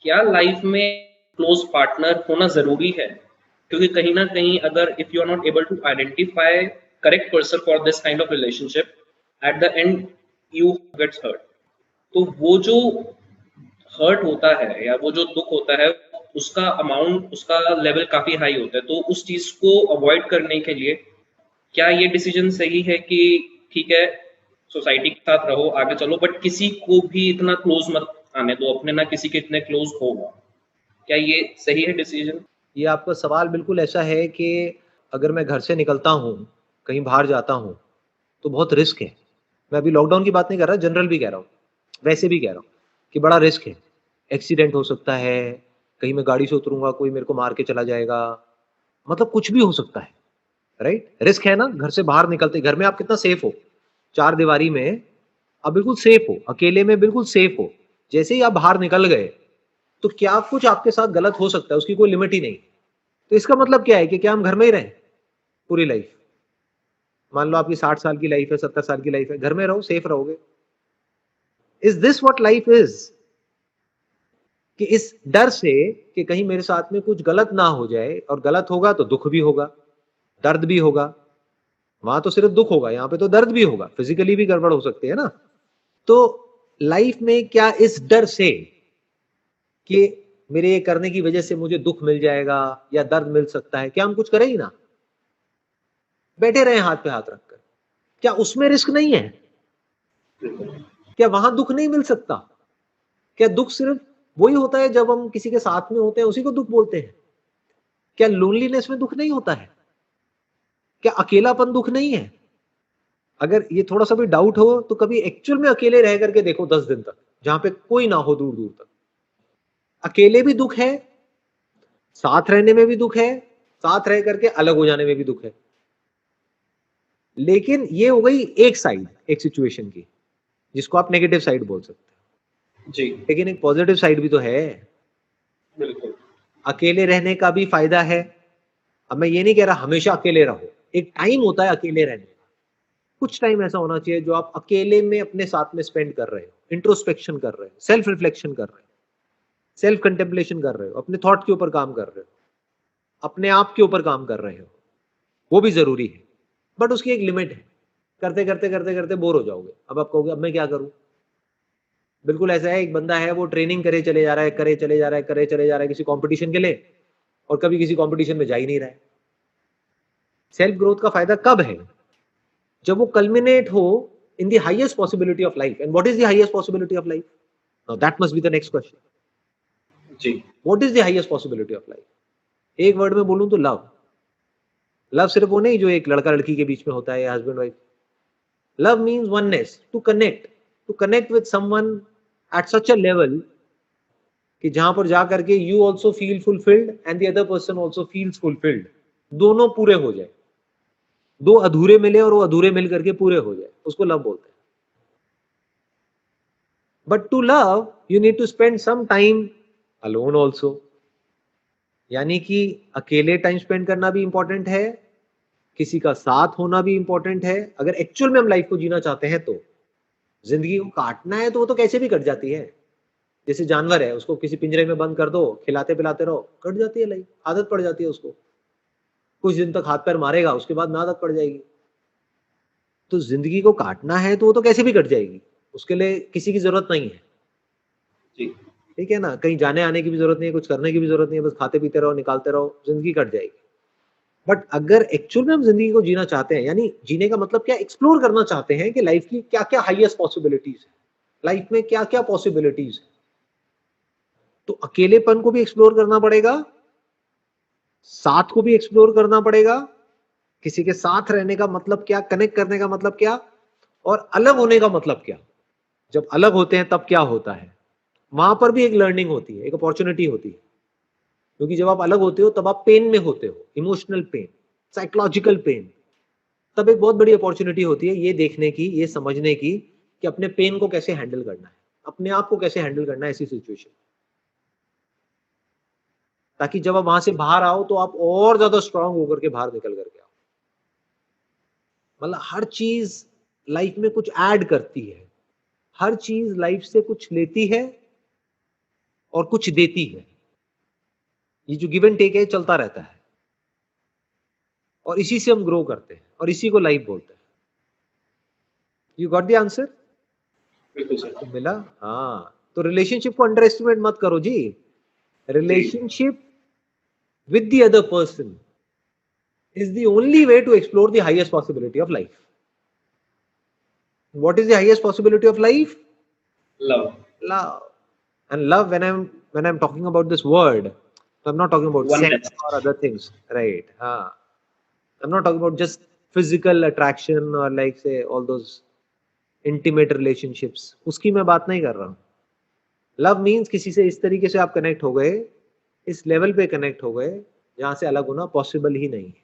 क्या लाइफ में close partner होना ज़रूरी है? क्योंकि कहीं न कहीं अगर if you are not able to identify correct person for this kind of relationship, at the end you gets hurt. तो वो जो हर्ट होता है या वो जो दुःख होता है, उसका अमाउंट, उसका लेवल काफ़ी हाई होता है। तो उस चीज़ को अवॉइड करने के लिए क्या ये डिसीजन सही है कि ठीक है, सोसाइटी के साथ रहो, आगे चलो, बट किसी को भी इतना क्लोज़ मत आने दो, अपने ना किसी के इतने क्लोज़ हो? क्या ये सही है डिसीजन? ये आपका सवाल बिल्कुल ऐसा है कि अगर मैं घर से निकलता हूँ, कहीं बाहर जाता हूँ, तो बहुत रिस्क है। मैं अभी लॉकडाउन की बात नहीं कर रहा, जनरल भी कह रहा हूँ, वैसे भी कह रहा हूँ कि बड़ा रिस्क है। एक्सीडेंट हो सकता है, कहीं मैं गाड़ी से उतरूँगा, कोई मेरे को मार के चला जाएगा, मतलब कुछ भी हो सकता है, राइट? रिस्क है ना, घर से बाहर निकलते घर में आप कितना सेफ हो, 4 दीवारी में आप बिल्कुल सेफ हो, अकेले में बिल्कुल सेफ हो। जैसे ही आप बाहर निकल गए, तो क्या कुछ आपके साथ गलत हो सकता है, उसकी कोई लिमिट ही नहीं। तो इसका मतलब क्या है कि क्या हम घर में ही रहें पूरी लाइफ? मान लो आपकी 60 साल की लाइफ है, 70 साल की लाइफ है, घर में रहो, सेफ रहोगे। Is this what life is? कि इस डर से कि कहीं मेरे साथ में कुछ गलत ना हो जाए, और गलत होगा तो दुख भी होगा, दर्द भी होगा। वहां तो सिर्फ दुख होगा, यहाँ पे तो दर्द भी होगा, फिजिकली भी गड़बड़ हो सकती है ना। तो लाइफ में क्या इस डर से कि मेरे ये करने की वजह से मुझे दुख मिल जाएगा या दर्द मिल सकता है, क्या हम कुछ करें ही ना, बैठे रहे हाथ पे हाथ रखकर? क्या उसमें रिस्क नहीं है? बिल्कुल। क्या वहां दुख नहीं मिल सकता? क्या दुख सिर्फ वही होता है जब हम किसी के साथ में होते हैं, उसी को दुख बोलते हैं? क्या लोनलीनेस में दुख नहीं होता है? क्या अकेलापन दुख नहीं है? अगर ये थोड़ा सा भी डाउट हो तो कभी एक्चुअल में अकेले रह करके देखो 10 दिन तक, जहां पे कोई ना हो दूर दूर तक। अकेले भी दुख है, साथ रहने में भी दुख है, साथ रह करके अलग हो जाने में भी दुख है। लेकिन ये हो गई एक साइड, एक सिचुएशन की, जिसको आप नेगेटिव साइड बोल सकते हैं। जी, लेकिन एक पॉजिटिव साइड भी तो है। बिल्कुल। अकेले रहने का भी फायदा है। अब मैं ये नहीं कह रहा हमेशा अकेले रहो, एक टाइम होता है अकेले रहने का। कुछ टाइम ऐसा होना चाहिए जो आप अकेले में अपने साथ में स्पेंड कर रहे हो, इंट्रोस्पेक्शन कर रहे हो, सेल्फ रिफ्लेक्शन कर रहे हो, सेल्फ कंटेम्पलेशन कर रहे हो, अपने थॉट के ऊपर काम कर रहे हो, अपने आप के ऊपर काम कर रहे हो। वो भी जरूरी है, बट उसकी एक लिमिट है। करते करते करते करते बोर हो जाओगे, अब आप कहोगे अब मैं क्या करूं। बिल्कुल ऐसा है, एक बंदा है वो ट्रेनिंग करे चले जा रहा है, करे चले जा रहा है, करे चले जा रहा है किसी कंपटीशन के लिए, और कभी किसी कंपटीशन में जा ही नहीं रहा है। सेल्फ ग्रोथ का फायदा कब है? जब वो कल्मिनेट हो in the highest possibility of life. And what is the highest possibility of life? Now that must be the next question. जी, what is the highest possibility of life? एक word में बोलूं तो लव। लव सिर्फ वो नहीं जो एक लड़का लड़की के बीच में होता है या husband wife. Love means oneness, to connect with someone at such a level कि जहां पर जा करके you also feel fulfilled and the other person also feels fulfilled. दोनों पूरे हो जाए, दो अधूरे मिले और वो अधूरे मिल करके पूरे हो जाए, उसको लव बोलते हैं। But to love you need to spend some time alone also. यानी कि अकेले टाइम स्पेंड करना भी इंपॉर्टेंट है, किसी का साथ होना भी इंपॉर्टेंट है। अगर एक्चुअल में हम लाइफ को जीना चाहते हैं तो जिंदगी को काटना है तो वो तो कैसे भी कट जाती है। जैसे जानवर है, उसको किसी पिंजरे में बंद कर दो, खिलाते पिलाते रहो, कट जाती है लाइफ, आदत पड़ जाती है उसको। कुछ दिन तक हाथ पैर मारेगा, उसके बाद में आदत पड़ जाएगी। तो जिंदगी को काटना है तो वो तो कैसे भी कट जाएगी, उसके लिए किसी की जरूरत नहीं है। जी, ठीक है ना, कहीं जाने आने की भी जरूरत नहीं है, कुछ करने की भी जरूरत नहीं है, बस खाते पीते रहो, निकालते रहो, जिंदगी कट जाएगी। बट अगर एक्चुअल में हम जिंदगी को जीना चाहते हैं, यानी जीने का मतलब क्या, एक्सप्लोर करना चाहते हैं कि लाइफ की क्या क्या हाईएस्ट पॉसिबिलिटीज है, लाइफ में क्या क्या पॉसिबिलिटीज है, तो अकेलेपन को भी एक्सप्लोर करना पड़ेगा, साथ को भी एक्सप्लोर करना पड़ेगा। किसी के साथ रहने का मतलब क्या, कनेक्ट करने का मतलब क्या, और अलग होने का मतलब क्या। जब अलग होते हैं तब क्या होता है, वहां पर भी एक लर्निंग होती है, एक अपॉर्चुनिटी होती है। क्योंकि जब आप अलग होते हो तब आप पेन में होते हो, इमोशनल पेन, साइकोलॉजिकल पेन। तब एक बहुत बड़ी अपॉर्चुनिटी होती है ये देखने की, ये समझने की कि अपने पेन को कैसे हैंडल करना है, अपने आप को कैसे हैंडल करना है ऐसी सिचुएशन, ताकि जब आप वहां से बाहर आओ तो आप और ज्यादा स्ट्रांग होकर के बाहर निकल करके आओ। मतलब हर चीज लाइफ में कुछ ऐड करती है, हर चीज लाइफ से कुछ लेती है, और कुछ देती है। ये जो गिव एंड टेक है चलता रहता है और इसी से हम ग्रो करते हैं और इसी को लाइफ बोलते हैं। You got the answer? बिल्कुल सर। आपको मिला? हाँ, तो रिलेशनशिप को अंडर एस्टिमेट मत करो जी। Relationship with the other person is the only way to explore the highest possibility of life. What is the highest possibility of life? Love. Love. And love, when I'm talking about this word, so I'm not talking about Oneness. sex or other things, right? I'm not talking about just physical attraction or like say all those intimate relationships. उसकी मैं बात नहीं कर रहा हूँ। Love means किसी से इस तरीके से आप कनेक्ट हो गए, इस लेवल पे कनेक्ट हो गए जहां से अलग होना पॉसिबल ही नहीं है।